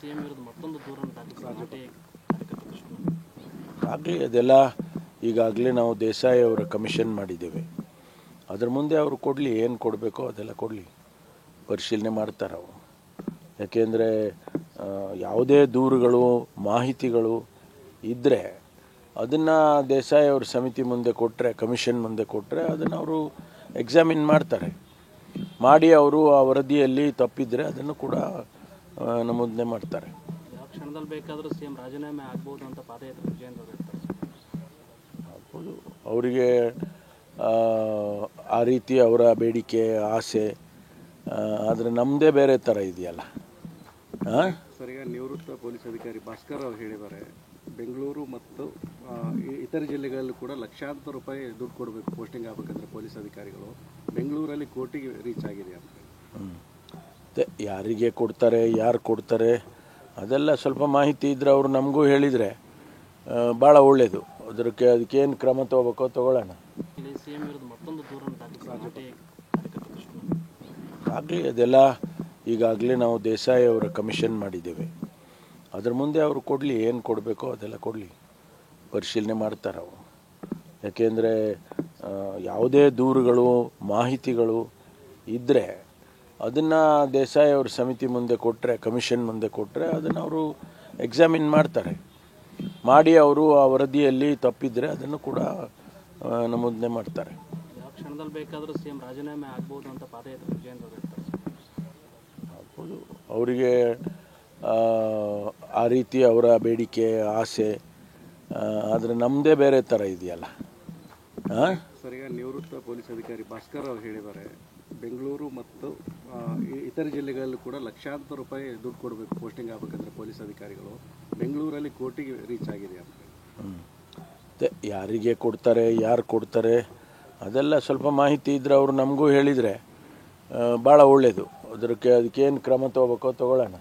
CM ವಿರುದ್ಧ ಮತ್ತೊಂದು ದೂರನ್ನು ದಾಖಲಿಸಲಾಗಿದೆ. ಆಗಲಿ, ಅದೆಲ್ಲ ಈಗಾಗಲೇ ನಾವು ದೇಸಾಯಿ ಅವರ ಕಮಿಷನ್ ಮಾಡಿದ್ದೇವೆ. ಅದ್ರ ಮುಂದೆ ಅವರು ಕೊಡಲಿ, ಏನು ಕೊಡಬೇಕೋ ಅದೆಲ್ಲ ಕೊಡಲಿ, ಪರಿಶೀಲನೆ ಮಾಡ್ತಾರೆ ಅವರು. ಯಾಕೆಂದರೆ ಯಾವುದೇ ದೂರುಗಳು ಮಾಹಿತಿಗಳು ಇದ್ದರೆ ಅದನ್ನು ದೇಸಾಯಿ ಅವ್ರ ಸಮಿತಿ ಮುಂದೆ ಕೊಟ್ಟರೆ, ಕಮಿಷನ್ ಮುಂದೆ ಕೊಟ್ಟರೆ ಅದನ್ನು ಅವರು ಎಕ್ಸಾಮಿನ್ ಮಾಡ್ತಾರೆ. ಮಾಡಿ ಅವರು ಆ ವರದಿಯಲ್ಲಿ ತಪ್ಪಿದರೆ ಅದನ್ನು ಕೂಡ ನಮೂದನೆ ಮಾಡ್ತಾರೆ. ಯಾವ ಕ್ಷಣದಲ್ಲಿ ಬೇಕಾದರೂ ಸಿಎಂ ರಾಜೀನಾಮೆ ಆಗ್ಬೋದು ಅಂತ ಪಾದಯಾತ್ರೆ ವಿಜಯೇಂದ್ರ ಹೇಳ್ತಾರೆ. ಆಗ್ಬೋದು, ಅವರಿಗೆ ಆ ರೀತಿ ಅವರ ಬೇಡಿಕೆ ಆಸೆ. ಆದರೆ ನಮ್ಮದೇ ಬೇರೆ ಥರ ಇದೆಯಲ್ಲ. ಸರ್, ಈಗ ನಿವೃತ್ತ ಪೊಲೀಸ್ ಅಧಿಕಾರಿ ಭಾಸ್ಕರ್ ಅವರು ಹೇಳಿದ್ದಾರೆ, ಬೆಂಗಳೂರು ಮತ್ತು ಇತರ ಜಿಲ್ಲೆಗಳಲ್ಲೂ ಕೂಡ ಲಕ್ಷಾಂತರ ರೂಪಾಯಿ ದುಡ್ಡು ಕೊಡಬೇಕು ಪೋಸ್ಟಿಂಗ್ ಆಗಬೇಕಂದ್ರೆ ಪೊಲೀಸ್ ಅಧಿಕಾರಿಗಳು. ಬೆಂಗಳೂರಲ್ಲಿ ಕೋಟಿಗೆ ರೀಚ್ ಆಗಿದೆ ಅಂತ. ಯಾರಿಗೆ ಕೊಡ್ತಾರೆ, ಯಾರು ಕೊಡ್ತಾರೆ ಅದೆಲ್ಲ ಸ್ವಲ್ಪ ಮಾಹಿತಿ ಇದ್ದರೆ ಅವರು ನಮಗೂ ಹೇಳಿದರೆ ಭಾಳ ಒಳ್ಳೆಯದು. ಅದಕ್ಕೇನು ಕ್ರಮ ತಗೋಬೇಕೋ ತಗೊಳ್ಳೋಣ. ಸಿಎಂ ವಿರುದ್ಧ ಮತ್ತೊಂದು ದೂರನ್ನು ದಾಖಲಿಸಲಾಗಿದೆ. ಆಗಲಿ, ಅದೆಲ್ಲ ಈಗಾಗಲೇ ನಾವು ದೇಸಾಯಿ ಅವರ ಕಮಿಷನ್ ಮಾಡಿದ್ದೇವೆ. ಅದ್ರ ಮುಂದೆ ಅವರು ಕೊಡಲಿ, ಏನು ಕೊಡಬೇಕೋ ಅದೆಲ್ಲ ಕೊಡಲಿ, ಪರಿಶೀಲನೆ ಮಾಡ್ತಾರೆ ಅವರು. ಯಾಕೆಂದರೆ ಯಾವುದೇ ದೂರುಗಳು ಮಾಹಿತಿಗಳು ಇದ್ದರೆ ಅದನ್ನು ದೇಸಾಯಿ ಅವ್ರ ಸಮಿತಿ ಮುಂದೆ ಕೊಟ್ಟರೆ, ಕಮಿಷನ್ ಮುಂದೆ ಕೊಟ್ಟರೆ ಅದನ್ನು ಅವರು ಎಕ್ಸಾಮಿನ್ ಮಾಡ್ತಾರೆ. ಮಾಡಿ ಅವರು ಆ ವರದಿಯಲ್ಲಿ ತಪ್ಪಿದರೆ ಅದನ್ನು ಕೂಡ ನಮೂದನೆ ಮಾಡ್ತಾರೆ. ಯಾವ ಕ್ಷಣದಲ್ಲಿ ಬೇಕಾದರೂ ಸಿಎಂ ರಾಜೀನಾಮೆ ಆಗ್ಬೋದು ಅಂತ ಪಾದಯಾತ್ರೆ ವಿಜಯೇಂದ್ರ ಹೇಳ್ತಾರೆ. ಆಗ್ಬೋದು, ಅವರಿಗೆ ಆ ರೀತಿ ಅವರ ಬೇಡಿಕೆ ಆಸೆ. ಆದರೆ ನಮ್ಮದೇ ಬೇರೆ ಥರ ಇದೆಯಲ್ಲ. ಸರ್, ಈಗ ನಿವೃತ್ತ ಪೊಲೀಸ್ ಅಧಿಕಾರಿ ಭಾಸ್ಕರ್ ಅವರು ಹೇಳಿದ್ದಾರೆ, ಬೆಂಗಳೂರು ಮತ್ತು ಇತರ ಜಿಲ್ಲೆಗಳಲ್ಲೂ ಕೂಡ ಲಕ್ಷಾಂತರ ರೂಪಾಯಿ ದುಡ್ಡು ಕೊಡಬೇಕು ಪೋಸ್ಟಿಂಗ್ ಆಗಬೇಕಂದ್ರೆ ಪೊಲೀಸ್ ಅಧಿಕಾರಿಗಳು. ಬೆಂಗಳೂರಲ್ಲಿ ಕೋಟಿಗೆ ರೀಚ್ ಆಗಿದೆ ಅಂತ. ಯಾರಿಗೆ ಕೊಡ್ತಾರೆ, ಯಾರು ಕೊಡ್ತಾರೆ ಅದೆಲ್ಲ ಸ್ವಲ್ಪ ಮಾಹಿತಿ ಇದ್ದರೆ ಅವರು ನಮಗೂ ಹೇಳಿದರೆ ಭಾಳ ಒಳ್ಳೆಯದು. ಅದಕ್ಕೇನು ಕ್ರಮ ತಗೋಬೇಕೋ ತಗೊಳ್ಳೋಣ.